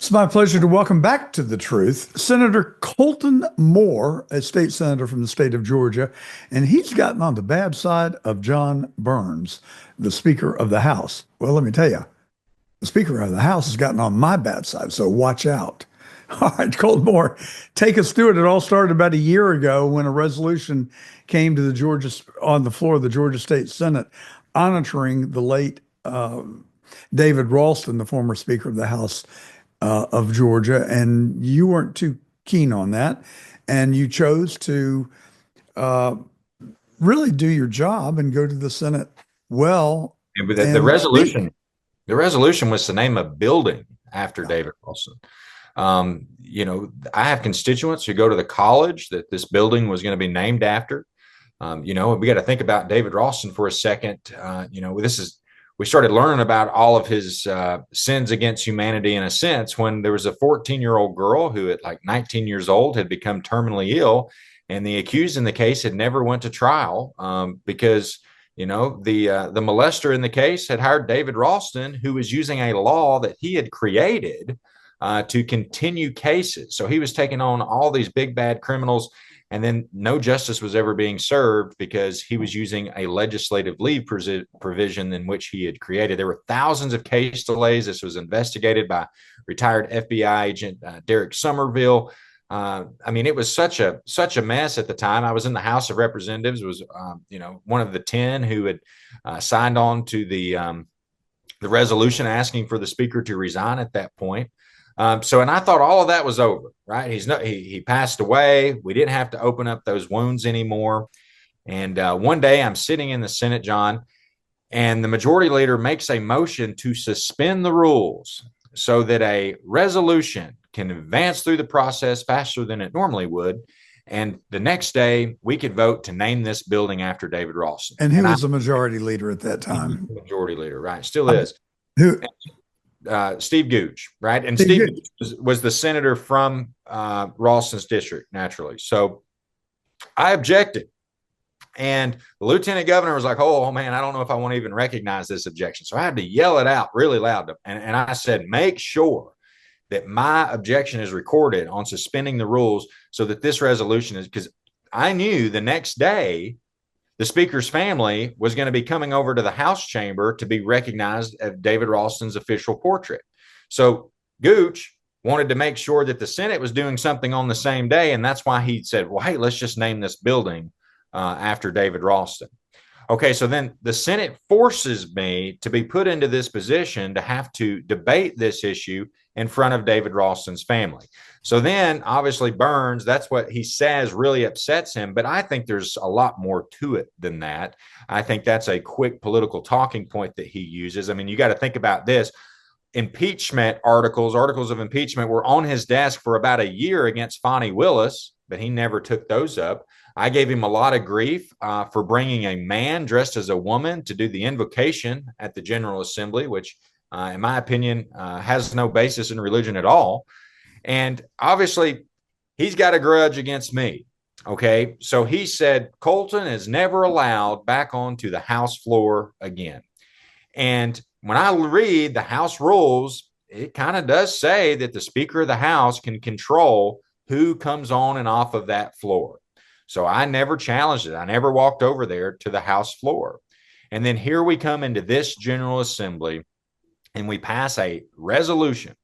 It's my pleasure to welcome back to The Truth Senator Colton Moore, a state senator from the state of Georgia, and he's gotten on the bad side of John Burns, the Speaker of the House. Well, let me tell you, the Speaker of the House has gotten on my bad side, so watch out. All right, Colton Moore, take us through it. It all started about a year ago when a resolution came to the Georgia on the floor of the Georgia State Senate honoring the late David Ralston, the former Speaker of the House of Georgia, and you weren't too keen on that, and you chose to uh, really do your job and go to the Senate well And with the and speak. resolution was to name a building after David Wilson. I have constituents who go to the college that this building was going to be named after. We got to think about David Ralston for a second. We started learning about all of his sins against humanity in a sense when there was a 14-year-old girl who at like 19 years old had become terminally ill, and the accused in the case had never went to trial because the molester in the case had hired David Ralston, who was using a law that he had created to continue cases. So he was taking on all these big bad criminals, and then no justice was ever being served because he was using a legislative leave provision in which he had created. There were thousands of case delays. This was investigated by retired FBI agent Derek Somerville. It was such a mess at the time. I was in the House of Representatives, was one of the 10 who had signed on to the resolution asking for the speaker to resign at that point. And I thought all of that was over, right? He passed away. We didn't have to open up those wounds anymore. And one day I'm sitting in the Senate, John, and the majority leader makes a motion to suspend the rules so that a resolution can advance through the process faster than it normally would. And the next day we could vote to name this building after David Ralston. And who And I'm was the majority leader at that time? the majority leader, right? Still is. Who? Steve Gooch, right? And Steve Steve Good. Gooch was the senator from Ralston's district, naturally. So I objected. And the lieutenant governor was like, oh, man, I don't know if I want to even recognize this objection. So I had to yell it out really loud. And I said, make sure that my objection is recorded on suspending the rules so that this resolution is, because I knew the next day the speaker's family was going to be coming over to the House chamber to be recognized at David Ralston's official portrait. So Gooch wanted to make sure that the Senate was doing something on the same day. And that's why he said, well, hey, let's just name this building after David Ralston. Okay, so then the Senate forces me to be put into this position to have to debate this issue in front of David Ralston's family. So then obviously Burns, that's what he says really upsets him. But I think there's a lot more to it than that. I think that's a quick political talking point that he uses. I mean, you got to think about this. Impeachment articles of impeachment were on his desk for about a year against Fonnie Willis, but he never took those up. I gave him a lot of grief for bringing a man dressed as a woman to do the invocation at the General Assembly, which, in my opinion, has no basis in religion at all. And obviously, he's got a grudge against me. Okay. So he said Colton is never allowed back onto the House floor again. And when I read the House rules, it kind of does say that the Speaker of the House can control who comes on and off of that floor. So I never challenged it. I never walked over there to the House floor. And then here we come into this General Assembly and we pass a resolution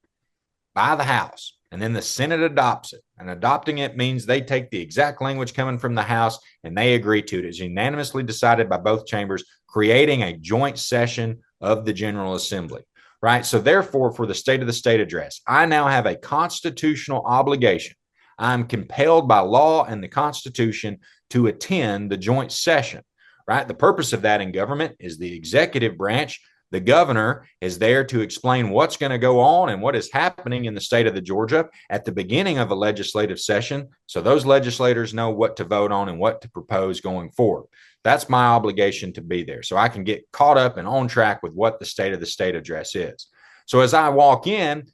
by the House, and then the Senate adopts it. And adopting it means they take the exact language coming from the House and they agree to it. It's unanimously decided by both chambers, creating a joint session of the General Assembly, right? So therefore, for the State of the State address, I now have a constitutional obligation. I'm compelled by law and the Constitution to attend the joint session, right? The purpose of that in government is the executive branch. The governor is there to explain what's going to go on and what is happening in the state of the Georgia at the beginning of a legislative session, so those legislators know what to vote on and what to propose going forward. That's my obligation to be there so I can get caught up and on track with what the State of the State address is. So as I walk in,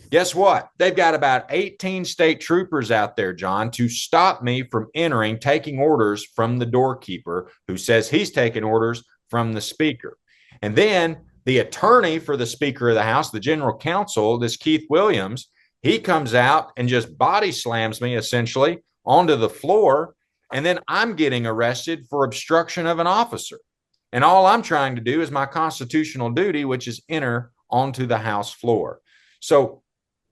guess what? They've got about 18 state troopers out there, John, to stop me from entering, taking orders from the doorkeeper who says he's taking orders from the speaker. And then the attorney for the Speaker of the House, the general counsel, this Keith Williams, He comes out and just body slams me essentially onto the floor. And then I'm getting arrested for obstruction of an officer. And all I'm trying to do is my constitutional duty, which is enter onto the House floor. So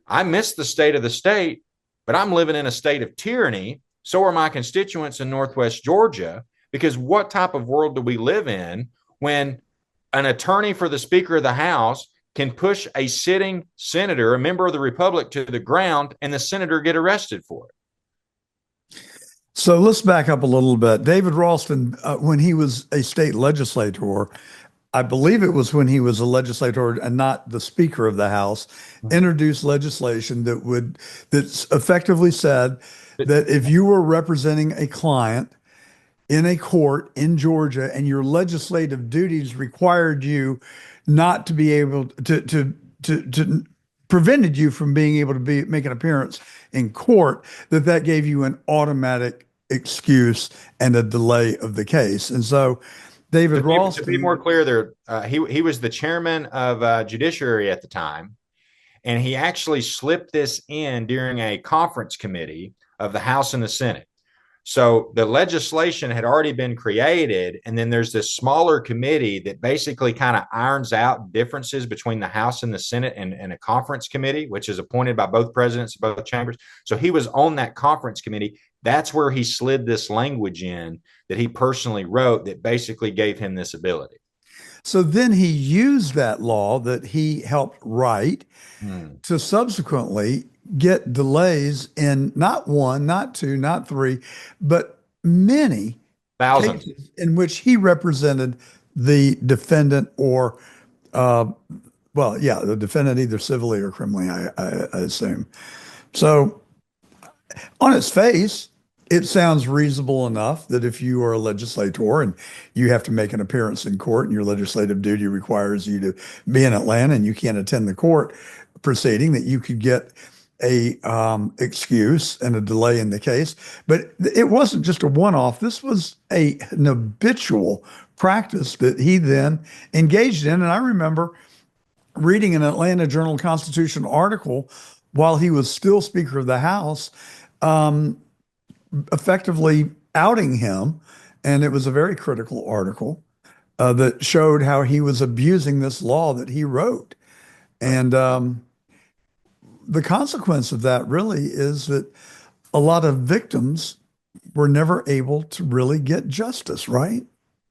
I missed the state of the state, but I'm living in a state of tyranny. So are my constituents in Northwest Georgia, because what type of world do we live in when an attorney for the Speaker of the House can push a sitting senator, a member of the Republic, to the ground and the senator get arrested for it? So let's back up a little bit. David Ralston, when he was a state legislator, I believe it was when he was a legislator and not the Speaker of the House, introduced legislation that effectively said that if you were representing a client in a court in Georgia and your legislative duties required you not to be able to prevented you from being able to make an appearance in court, that gave you an automatic excuse and a delay of the case. And so David Ralston, to be more clear there, he was the chairman of judiciary at the time, and he actually slipped this in during a conference committee of the House and the Senate. So the legislation had already been created, and then there's this smaller committee that basically kind of irons out differences between the House and the Senate, and a conference committee, which is appointed by both presidents of both chambers. So he was on that conference committee. That's where he slid this language in that he personally wrote that basically gave him this ability. So then he used that law that he helped write to subsequently get delays in not one, not two, not three, but many Thousands cases in which he represented the defendant or, the defendant either civilly or criminally, I assume. So on its face, it sounds reasonable enough that if you are a legislator and you have to make an appearance in court and your legislative duty requires you to be in Atlanta and you can't attend the court proceeding, that you could get a excuse and a delay in the case. But it wasn't just a one-off. This was an habitual practice that he then engaged in. And I remember reading an Atlanta Journal-Constitution article while he was still Speaker of the House, effectively outing him. And it was a very critical article that showed how he was abusing this law that he wrote. And the consequence of that really is that a lot of victims were never able to really get justice, right?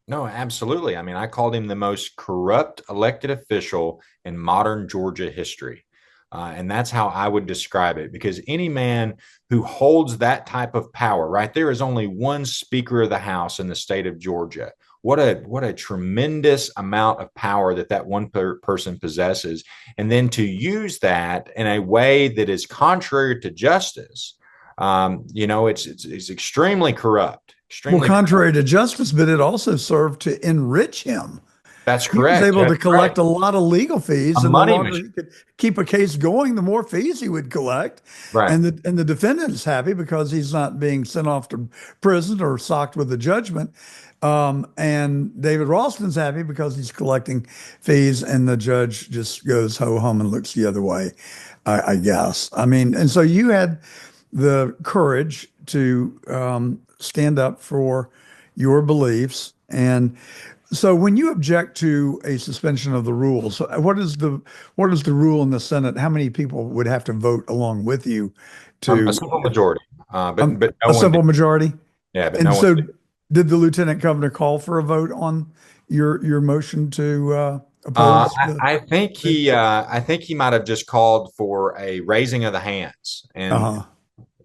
No, absolutely. I mean, I called him the most corrupt elected official in modern Georgia history. And that's how I would describe it, because any man who holds that type of power, right? There is only one Speaker of the House in the state of Georgia. What a tremendous amount of power that one person possesses. And then to use that in a way that is contrary to justice, it's extremely corrupt. Well, contrary to justice, but it also served to enrich him. That's correct. He was able to collect a lot of legal fees, and the money longer machine. he could keep a case going, the more fees he would collect. Right. And the defendant is happy because he's not being sent off to prison or socked with a judgment. And David Ralston's happy because he's collecting fees, and the judge just goes ho hum and looks the other way, I guess. I mean, and so you had the courage to stand up for your beliefs. And so when you object to a suspension of the rules, what is the rule in the Senate? How many people would have to vote along with you to a simple majority? But no a simple majority? Yeah, but and no so one did the lieutenant governor call for a vote on your motion to oppose? I think he might have just called for a raising of the hands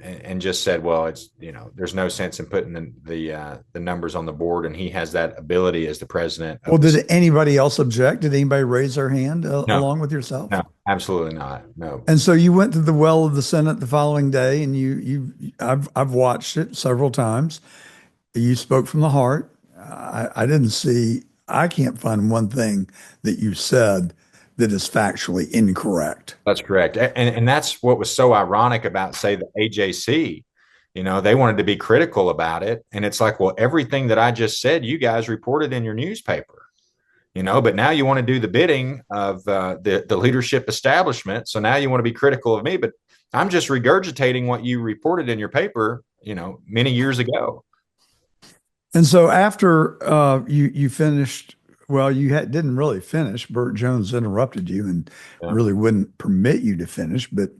and just said, well, it's, there's no sense in putting the numbers on the board, and he has that ability as the president. Well, did anybody else object? Did anybody raise their hand along with yourself? No, absolutely not. No. And so you went to the well of the Senate the following day, and I've watched it several times. You spoke from the heart. I can't find one thing that you said that is factually incorrect. That's correct. And that's what was so ironic about, say, the AJC. They wanted to be critical about it. And it's like, well, everything that I just said, you guys reported in your newspaper. but now you want to do the bidding of the leadership establishment. So now you want to be critical of me, but I'm just regurgitating what you reported in your paper, many years ago. And so after you finished, well, didn't really finish. Burt Jones interrupted you and Yeah. really wouldn't permit you to finish, but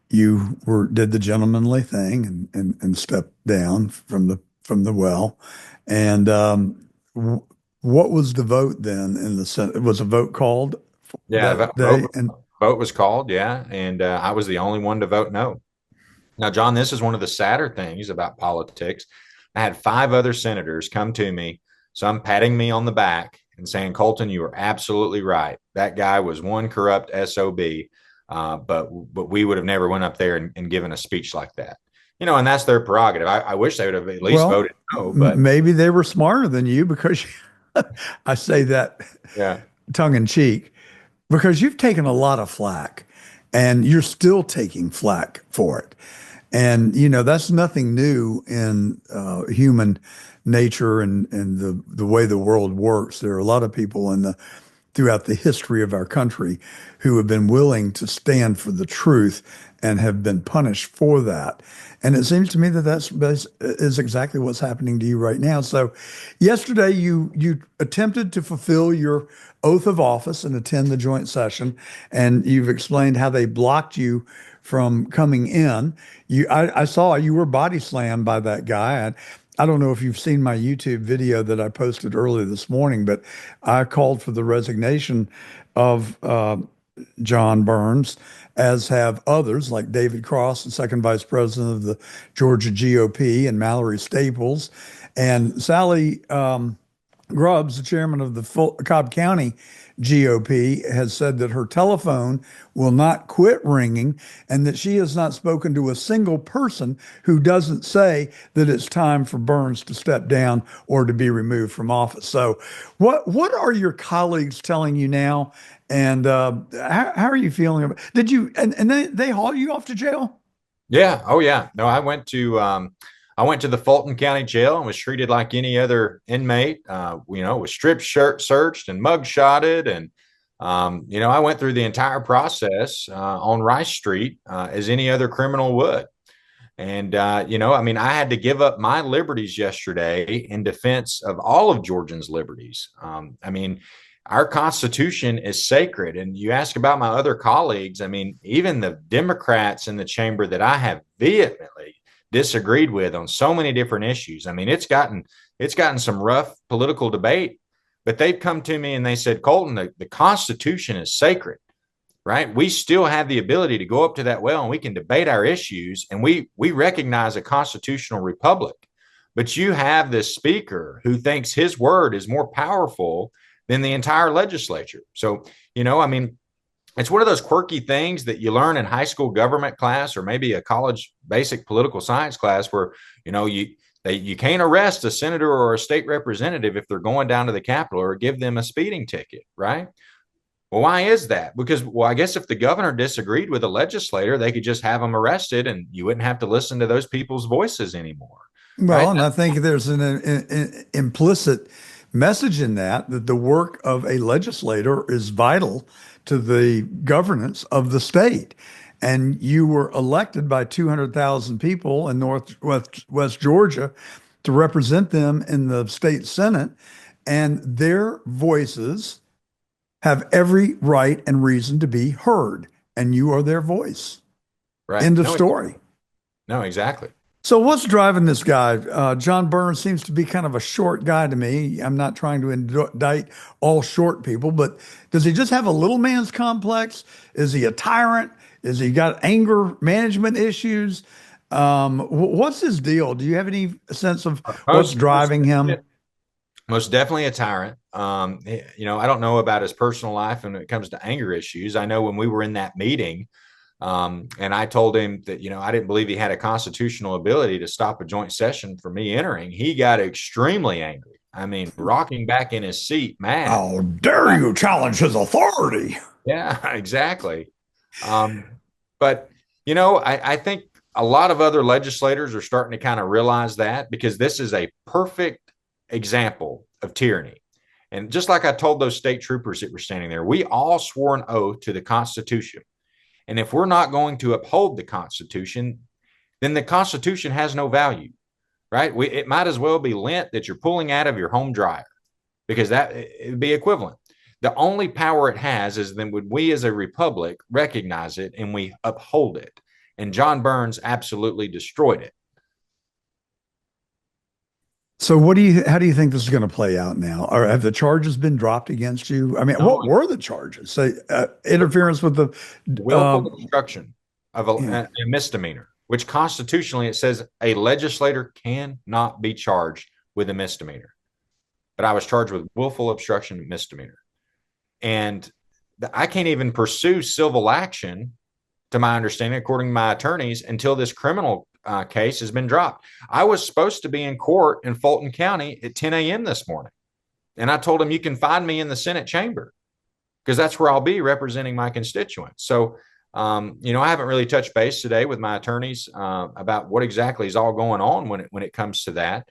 you did the gentlemanly thing and stepped down from the well. And what was the vote then in the Senate? Was a vote called Yeah, that day? And vote was called. Yeah, and I was the only one to vote no. Now, John, this is one of the sadder things about politics. I had 5 other senators come to me, some patting me on the back and saying, "Colton, you were absolutely right. That guy was one corrupt SOB, but we would have never went up there and given a speech like that." And that's their prerogative. I wish they would have at least well, voted no, but maybe they were smarter than you because I say that yeah, tongue in cheek because you've taken a lot of flack and you're still taking flack for it. And that's nothing new in human nature and the way the world works. There are a lot of people throughout the history of our country who have been willing to stand for the truth and have been punished for that. And it seems to me that is exactly what's happening to you right now. So, yesterday you attempted to fulfill your oath of office and attend the joint session, and you've explained how they blocked you from coming in. I saw you were body slammed by that guy. And I don't know if you've seen my YouTube video that I posted earlier this morning, but I called for the resignation of John Burns, as have others like David Cross, the second vice president of the Georgia GOP, and Mallory Staples, and Sally Grubbs, the chairman of the Cobb County GOP, has said that her telephone will not quit ringing and that she has not spoken to a single person who doesn't say that it's time for Burns to step down or to be removed from office. So, what are your colleagues telling you now? And how are you feeling about? Did you and they haul you off to jail? yeah, oh yeah. No, I went to the Fulton County Jail and was treated like any other inmate. Was strip shirt searched and mug shotted, and I went through the entire process on Rice Street as any other criminal would. And I had to give up my liberties yesterday in defense of all of Georgians' liberties. Our Constitution is sacred. And you ask about my other colleagues. Even the Democrats in the chamber that I have vehemently disagreed with on so many different issues. It's gotten some rough political debate, but they've come to me and they said, "Colton, the Constitution is sacred, right? We still have the ability to go up to that well and we can debate our issues, and we recognize a constitutional republic. But you have this speaker who thinks his word is more powerful than the entire legislature." So, it's one of those quirky things that you learn in high school government class or maybe a college basic political science class where, you can't arrest a senator or a state representative if they're going down to the Capitol or give them a speeding ticket, right? Well, why is that? Because, I guess if the governor disagreed with a legislator, they could just have them arrested and you wouldn't have to listen to those people's voices anymore, Well, right? and I think there's an implicit message in that the work of a legislator is vital to the governance of the state. And you were elected by 200,000 people in Northwest West Georgia to represent them in the state Senate, and their voices have every right and reason to be heard, and you are their voice. Right. End of No, story. no, exactly. So what's driving this guy? John Burns seems to be kind of a short guy to me. I'm not trying to indict all short people, but does he just have a little man's complex? Is he a tyrant? Is he got anger management issues? What's his deal? Do you have any sense of what's driving him? Most definitely a tyrant. I don't know about his personal life when it comes to anger issues. I know when we were in that meeting, and I told him that, I didn't believe he had a constitutional ability to stop a joint session for me entering. He got extremely angry. Rocking back in his seat, mad. How dare you challenge his authority? Yeah, exactly. But, I think a lot of other legislators are starting to kind of realize that, because this is a perfect example of tyranny. And just like I told those state troopers that were standing there, we all swore an oath to the Constitution. And if we're not going to uphold the Constitution, then the Constitution has no value, right? It might as well be lint that you're pulling out of your home dryer, because that it would be equivalent. The only power it has is then would we as a republic recognize it and we uphold it. And John Burns absolutely destroyed it. So how do you think this is going to play out now? Or have the charges been dropped against you? I mean, No, what were the charges? Say interference with the willful obstruction of yeah. a misdemeanor, which constitutionally it says a legislator cannot be charged with a misdemeanor. But I was charged with willful obstruction misdemeanor. And I can't even pursue civil action, to my understanding, according to my attorneys, until this criminal case has been dropped. I was supposed to be in court in Fulton County at 10 a.m. this morning. And I told him, you can find me in the Senate chamber, because that's where I'll be representing my constituents. So, I haven't really touched base today with my attorneys about what exactly is all going on when it comes to that.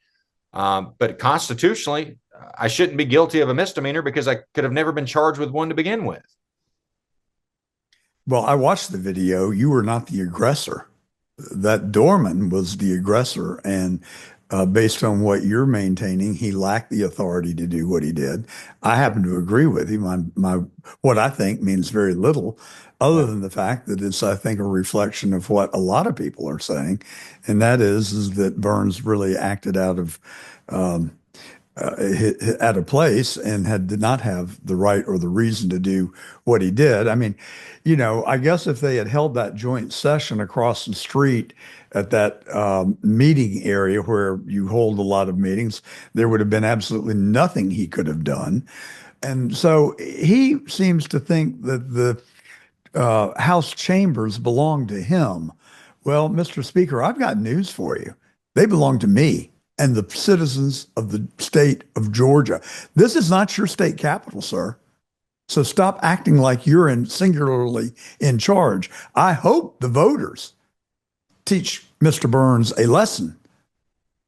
But constitutionally, I shouldn't be guilty of a misdemeanor because I could have never been charged with one to begin with. Well, I watched the video. You were not the aggressor. That doorman was the aggressor, and based on what you're maintaining, he lacked the authority to do what he did. I happen to agree with him. My what I think means very little, other than the fact that it's, I think, a reflection of what a lot of people are saying, and that is that Burns really acted out of at a place and did not have the right or the reason to do what he did. I mean, I guess if they had held that joint session across the street at that meeting area where you hold a lot of meetings, there would have been absolutely nothing he could have done. And so he seems to think that the House chambers belong to him. Well, Mr. Speaker, I've got news for you. They belong to me and the citizens of the state of Georgia. This is not your state capital, sir. So stop acting like you're singularly in charge. I hope the voters teach Mr. Burns a lesson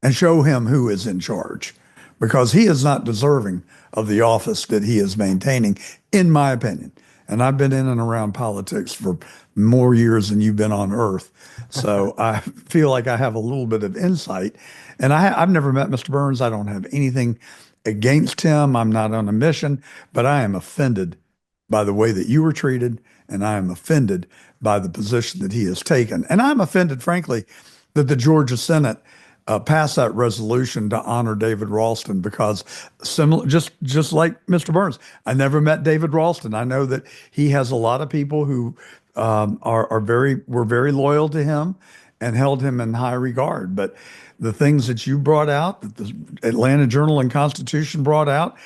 and show him who is in charge, because he is not deserving of the office that he is maintaining, in my opinion. And I've been in and around politics for more years than you've been on earth. So I feel like I have a little bit of insight. And I've never met Mr. Burns. I don't have anything against him. I'm not on a mission, but I am offended by the way that you were treated. And I am offended by the position that he has taken. And I'm offended, frankly, that the Georgia Senate passed that resolution to honor David Ralston, because similar, just like Mr. Burns, I never met David Ralston. I know that he has a lot of people who were very loyal to him and held him in high regard. But the things that you brought out, that the Atlanta Journal and Constitution brought out,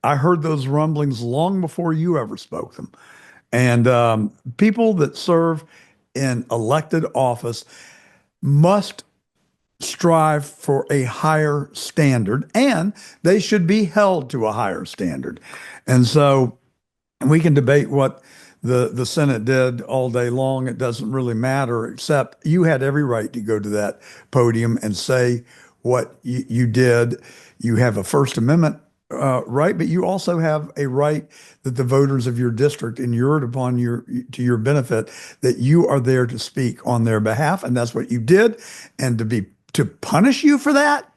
I heard those rumblings long before you ever spoke them. And people that serve in elected office must strive for a higher standard, and they should be held to a higher standard. And so we can debate what the Senate did all day long. It doesn't really matter, except you had every right to go to that podium and say what you did. You have a First Amendment right, but you also have a right that the voters of your district inured upon to your benefit, that you are there to speak on their behalf, and that's what you did. And to punish you for that,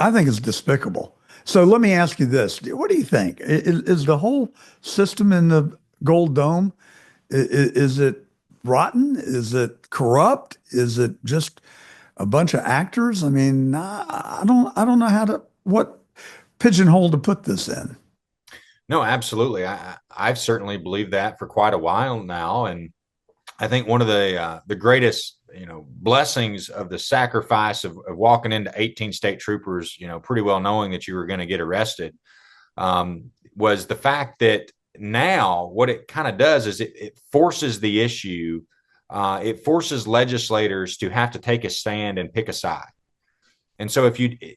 I think is despicable. So let me ask you this. What do you think? Is the whole system in the Gold Dome, is it rotten? Is it corrupt? Is it just a bunch of actors? I mean, I don't know what pigeonhole to put this in. No, absolutely. I've certainly believed that for quite a while now. And I think one of the greatest blessings of the sacrifice of walking into 18 state troopers, pretty well knowing that you were going to get arrested, was the fact that now what it kind of does is it forces the issue. It forces legislators to have to take a stand and pick a side. And so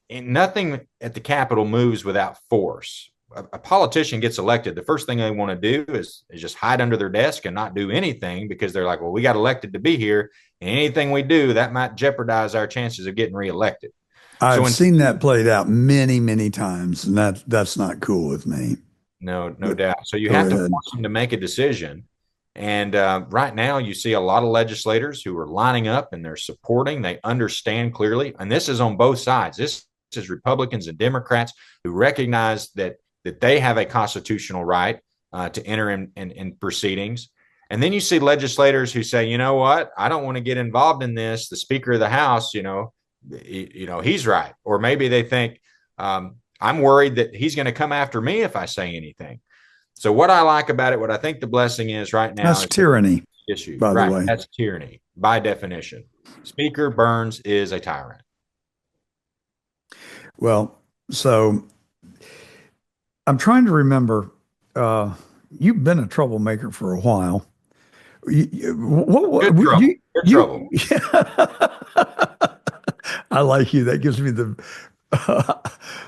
nothing at the Capitol moves without force. A politician gets elected, the first thing they want to do is just hide under their desk and not do anything, because they're like, well, we got elected to be here, and anything we do that might jeopardize our chances of getting reelected. So I've when seen that played out many, many times, and that's not cool with me. no But doubt. So you go have to ahead. force them to make a decision. And right now, you see a lot of legislators who are lining up and they're supporting. They understand clearly, and this is on both sides. This is Republicans and Democrats who recognize that they have a constitutional right to enter in proceedings. And then you see legislators who say, you know what, I don't want to get involved in this. The Speaker of the House, he's right. Or maybe they think, I'm worried that he's going to come after me if I say anything. So what I like about it, what I think the blessing is right now That's is that tyranny, issue. by the Right. way. That's tyranny by definition. Speaker Burns is a tyrant. Well, so I'm trying to remember. Uh, you've been a troublemaker for a while. Good trouble. Good You, trouble. I like you. That gives me the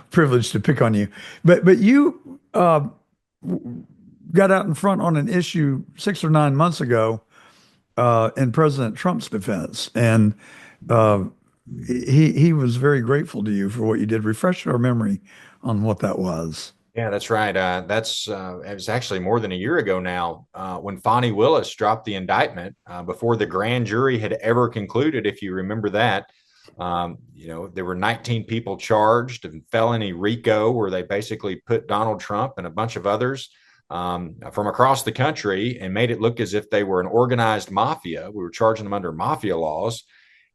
privilege to pick on you. But you got out in front on an issue 6 or 9 months ago in President Trump's defense, and uh, he was very grateful to you for what you did. Refresh our memory on what that was. Yeah, that's right. It was actually more than a year ago now when Fonnie Willis dropped the indictment before the grand jury had ever concluded. If you remember that, there were 19 people charged in felony RICO, where they basically put Donald Trump and a bunch of others from across the country and made it look as if they were an organized mafia. We were charging them under mafia laws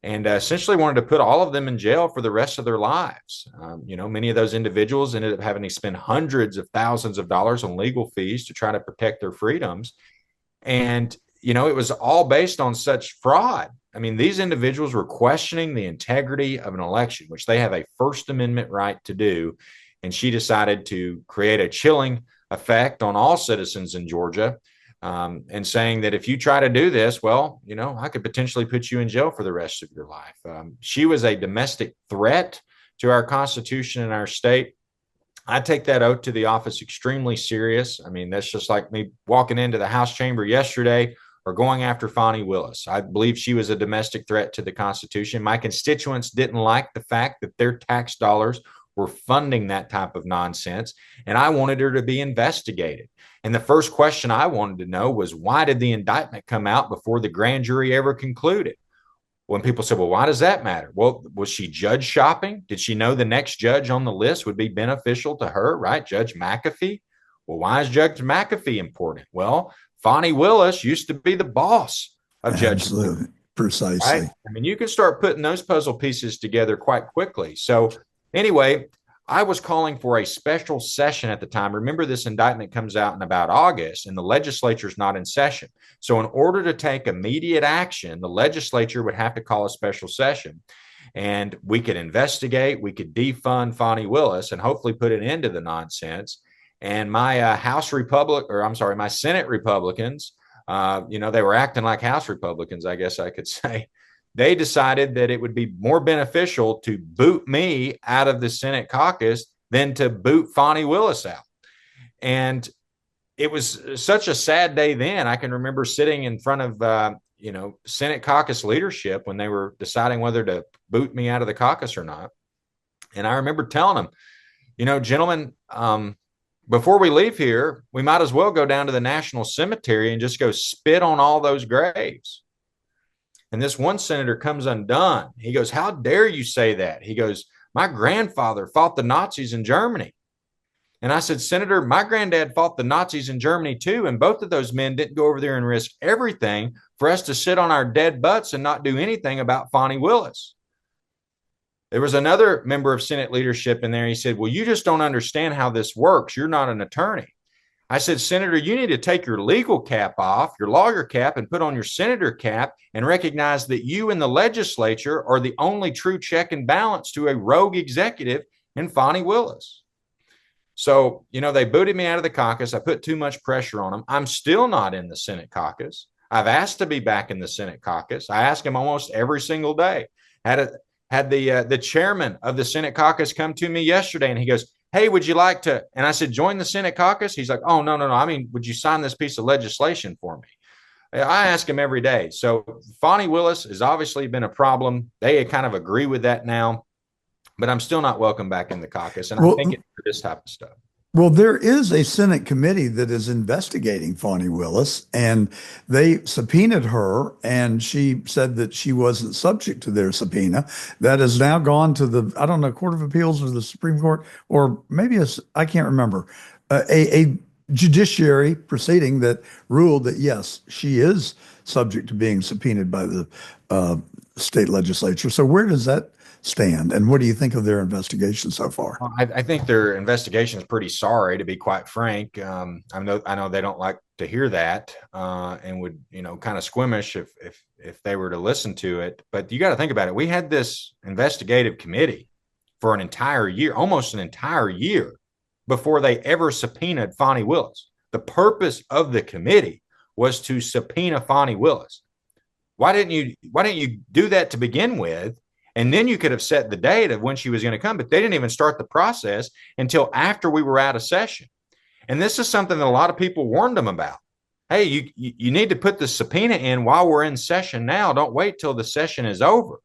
and essentially wanted to put all of them in jail for the rest of their lives. Many of those individuals ended up having to spend hundreds of thousands of dollars on legal fees to try to protect their freedoms. And, it was all based on such fraud. I mean, these individuals were questioning the integrity of an election, which they have a First Amendment right to do. And she decided to create a chilling effect on all citizens in Georgia, and saying that if you try to do this, well, I could potentially put you in jail for the rest of your life. She was a domestic threat to our Constitution and our state. I take that oath to the office extremely serious. I mean, that's just like me walking into the House chamber yesterday or going after Fonnie Willis. I believe she was a domestic threat to the Constitution. My constituents didn't like the fact that their tax dollars were funding that type of nonsense, and I wanted her to be investigated. And the first question I wanted to know was, why did the indictment come out before the grand jury ever concluded? When people said, well, why does that matter? Well, was she judge shopping? Did she know the next judge on the list would be beneficial to her, right? Judge McAfee. Well, why is Judge McAfee important? Well, Fonnie Willis used to be the boss of Judge Absolutely. McAfee, right? Precisely. I mean, you can start putting those puzzle pieces together quite quickly. So anyway, I was calling for a special session at the time. Remember, this indictment comes out in about August, and the legislature's not in session. So in order to take immediate action, the legislature would have to call a special session. And we could investigate, we could defund Fonnie Willis and hopefully put an end to the nonsense. And my my Senate Republicans, they were acting like House Republicans, I guess I could say. They decided that it would be more beneficial to boot me out of the Senate caucus than to boot Fonnie Willis out. And it was such a sad day then. I can remember sitting in front of, Senate caucus leadership when they were deciding whether to boot me out of the caucus or not. And I remember telling them, gentlemen, before we leave here, we might as well go down to the National Cemetery and just go spit on all those graves. And this one senator comes undone. He goes, how dare you say that? He goes, my grandfather fought the Nazis in Germany. And I said, Senator, my granddad fought the Nazis in Germany too. And both of those men didn't go over there and risk everything for us to sit on our dead butts and not do anything about Fonnie Willis. There was another member of Senate leadership in there. He said, well, you just don't understand how this works. You're not an attorney. I said, Senator, you need to take your legal cap off, your lawyer cap, and put on your senator cap and recognize that you in the legislature are the only true check and balance to a rogue executive in Fonnie Willis. So, they booted me out of the caucus. I put too much pressure on them. I'm still not in the Senate caucus. I've asked to be back in the Senate caucus. I ask him almost every single day. Had the chairman of the Senate caucus come to me yesterday, and he goes, hey, would you like to? And I said, join the Senate caucus? He's like, oh, no. I mean, would you sign this piece of legislation for me? I ask him every day. So Fonnie Willis has obviously been a problem. They kind of agree with that now. but I'm still not welcome back in the caucus. And I think Well, it's for this type of stuff. Well, there is a Senate committee that is investigating Fani Willis, and they subpoenaed her, and she said that she wasn't subject to their subpoena. That has now gone to the, I don't know, Court of Appeals or the Supreme Court, or maybe it's, I can't remember, a judiciary proceeding that ruled that, yes, she is subject to being subpoenaed by the uh, state legislature. So where does that stand? And what do you think of their investigation so far? Well, I think their investigation is pretty sorry, to be quite frank. I know they don't like to hear that, and would kind of squeamish if they were to listen to it. But you got to think about it. We had this investigative committee for an entire year, almost an entire year, before they ever subpoenaed Fani Willis. The purpose of the committee was to subpoena Fani Willis. Why didn't you do that to begin with? And then you could have set the date of when she was going to come, but they didn't even start the process until after we were out of session. And this is something that a lot of people warned them about. Hey, you need to put the subpoena in while we're in session now. Don't wait till the session is over.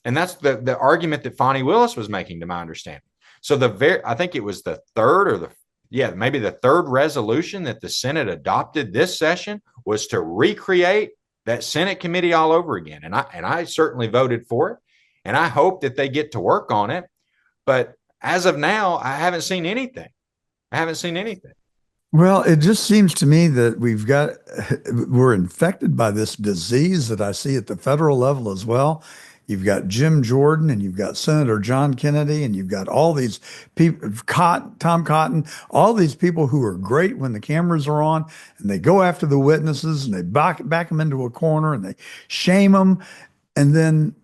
And that's the argument that Fani Willis was making, to my understanding. So I think it was the third or maybe the third resolution that the Senate adopted this session was to recreate that Senate committee all over again. And I certainly voted for it. And I hope that they get to work on it. But as of now, I haven't seen anything. I haven't seen anything. Well, it just seems to me that we're infected by this disease that I see at the federal level as well. You've got Jim Jordan and you've got Senator John Kennedy and you've got all these people, Tom Cotton, all these people who are great when the cameras are on and they go after the witnesses and they back them into a corner and they shame them. And then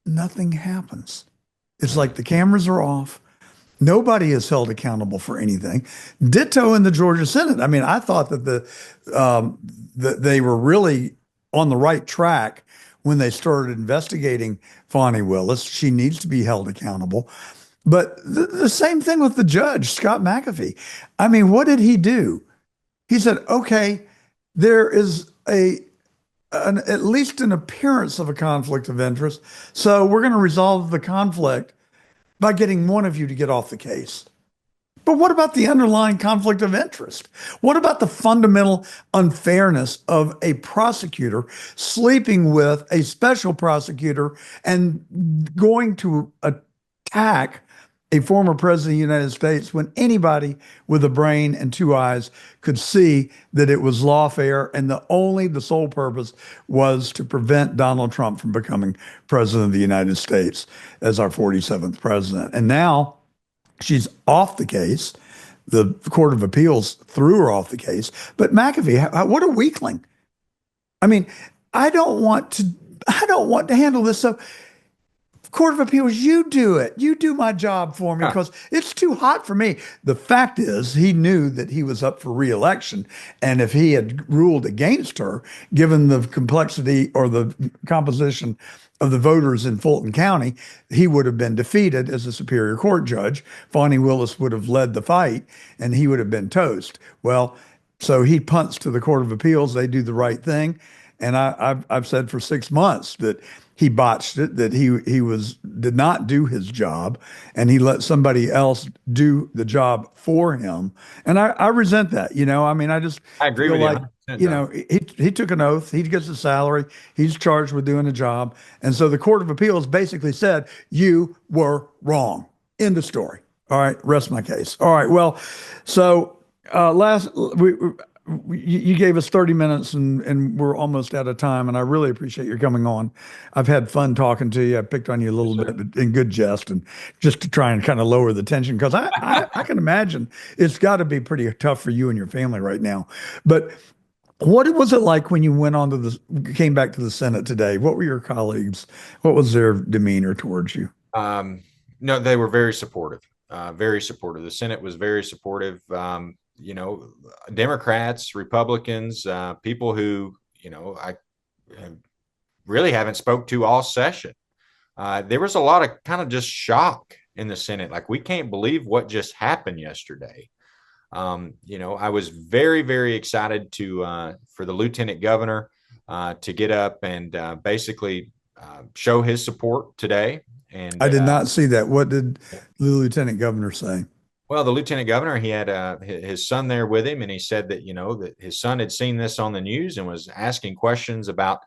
nothing happens. It's like the cameras are off. Nobody is held accountable for anything. Ditto in the Georgia Senate. I mean, I thought that that they were really on the right track when they started investigating Fani Willis. She needs to be held accountable. But the same thing with the judge, Scott McAfee. I mean, what did he do? He said, okay, there is at least an appearance of a conflict of interest. So we're going to resolve the conflict by getting one of you to get off the case. But what about the underlying conflict of interest? What about the fundamental unfairness of a prosecutor sleeping with a special prosecutor and going to attack a former president of the United States when anybody with a brain and two eyes could see that it was lawfare and the sole purpose was to prevent Donald Trump from becoming president of the United States as our 47th president. And now she's off the case. The Court of Appeals threw her off the case. But McAfee, what a weakling. I mean, I don't want to handle this. So Court of Appeals, you do it. You do my job for me because it's too hot for me. The fact is, he knew that he was up for re-election. And if he had ruled against her, given the complexity or the composition of the voters in Fulton County, he would have been defeated as a Superior Court judge. Fani Willis would have led the fight and he would have been toast. Well, so he punts to the Court of Appeals. They do the right thing. And I've said for 6 months that he botched it, that he did not do his job, and he let somebody else do the job for him. And I resent that. I mean, I agree feel with like, you. he took an oath, he gets a salary, he's charged with doing a job. And so the Court of Appeals basically said, you were wrong. End of story. All right, rest my case. All right, well, so you gave us 30 minutes and we're almost out of time. And I really appreciate your coming on. I've had fun talking to you. I picked on you a little bit but in good jest and just to try and kind of lower the tension because I can imagine it's got to be pretty tough for you and your family right now. But what was it like when you came back to the Senate today? What were your colleagues? What was their demeanor towards you? No, they were very supportive. Very supportive. The Senate was very supportive. Democrats, Republicans, people who, I really haven't spoke to all session. There was a lot of kind of just shock in the Senate. Like, we can't believe what just happened yesterday. I was very, very excited for the lieutenant governor to get up and basically show his support today And I did not see that. What did the lieutenant governor say? well, the lieutenant governor, he had his son there with him, and he said that that his son had seen this on the news and was asking questions about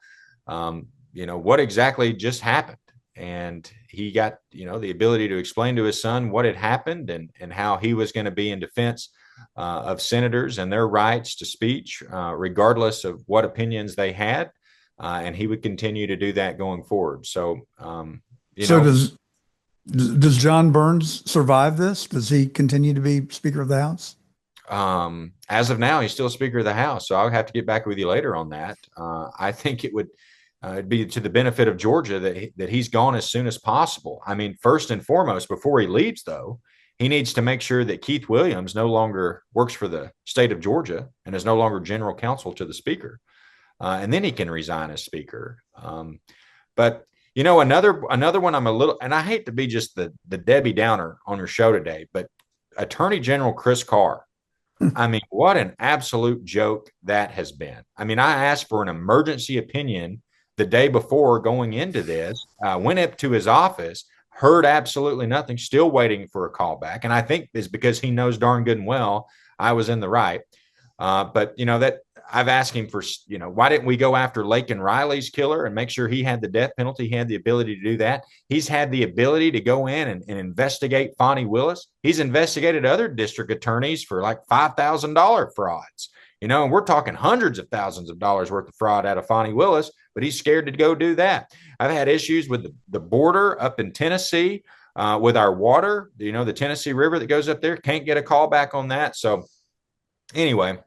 what exactly just happened, and he got the ability to explain to his son what had happened and how he was going to be in defense of senators and their rights to speech, regardless of what opinions they had, and he would continue to do that going forward. So, you So know, does John Burns survive this? Does he continue to be Speaker of the House? As of now, he's still Speaker of the House. So I'll have to get back with you later on that. I think it would be to the benefit of Georgia that he's gone as soon as possible. I mean, first and foremost, before he leaves, though, he needs to make sure that Keith Williams no longer works for the state of Georgia and is no longer general counsel to the Speaker. And then he can resign as Speaker. But another one I'm a little, and I hate to be just the Debbie Downer on your show today, but Attorney General Chris Carr. I mean, what an absolute joke that has been. I mean, I asked for an emergency opinion the day before going into this, went up to his office, heard absolutely nothing, still waiting for a call back. And I think it's because he knows darn good and well I was in the right. But that I've asked him for, why didn't we go after Laken Riley's killer and make sure he had the death penalty? He had the ability to do that. He's had the ability to go in and investigate Fonnie Willis. He's investigated other district attorneys for like $5,000 frauds, and we're talking hundreds of thousands of dollars worth of fraud out of Fonnie Willis, but he's scared to go do that. I've had issues with the border up in Tennessee with our water, the Tennessee River that goes up there. Can't get a call back on that. So anyway,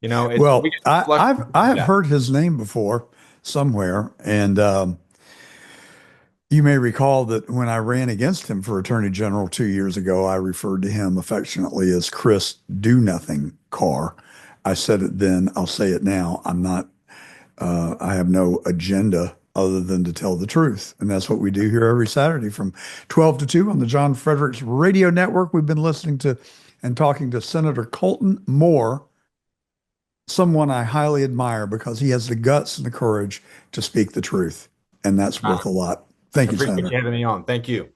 Well, I have heard his name before somewhere, and you may recall that when I ran against him for Attorney General 2 years ago, I referred to him affectionately as Chris Do Nothing Carr. I said it then, I'll say it now. I have no agenda other than to tell the truth. And that's what we do here every Saturday from 12 to 2 on the John Fredericks Radio Network. We've been listening to and talking to Senator Colton Moore, someone I highly admire because he has the guts and the courage to speak the truth. And that's worth a lot. Thank you, appreciate Senator. you having me on. Thank you.